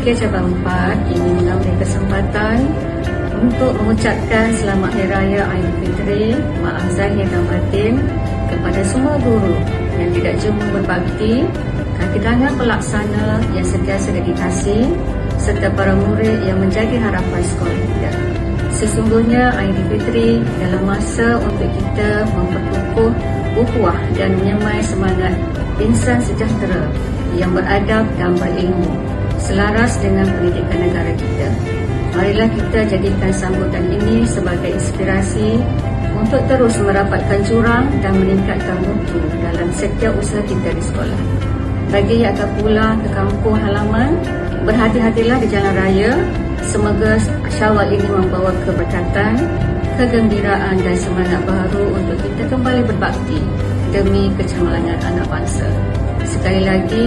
SMK Cabang 4 ingin mengambil kesempatan untuk mengucapkan Selamat Hari Raya Aidilfitri, maaf zahir dan batin kepada semua guru yang tidak cuma berbakti, kaki tangan pelaksana yang sentiasa dedikasi, serta para murid yang menjaga harapan sekolah kita. Sesungguhnya Aidilfitri adalah masa untuk kita memperkukuh ukhuwah dan menyemai semangat insan sejahtera yang beradab dan berilmu, selaras dengan pendidikan negara kita. Marilah kita jadikan sambutan ini sebagai inspirasi untuk terus merapatkan jurang dan meningkatkan mutu dalam setiap usaha kita di sekolah. Bagi yang akan pulang ke kampung halaman, berhati-hatilah di jalan raya. Semoga Syawal ini membawa keberkatan, kegembiraan dan semangat baru untuk kita kembali berbakti demi kecemerlangan anak bangsa. Sekali lagi,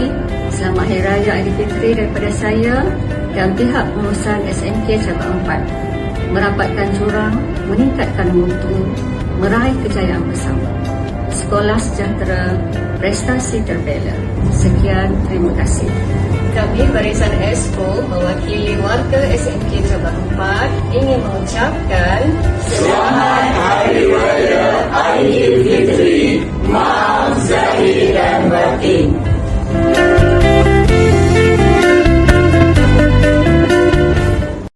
Selamat Hari Raya Aidilfitri daripada saya dan pihak pengurusan SMK Cabang 4. Merapatkan jurang, meningkatkan mutu, meraih kejayaan bersama. Sekolah sejahtera, prestasi terbela. Sekian, terima kasih. Kami Barisan Exco mewakili warga SMK Cabang 4 ingin mengucapkan Selamat Hari Raya Aidilfitri.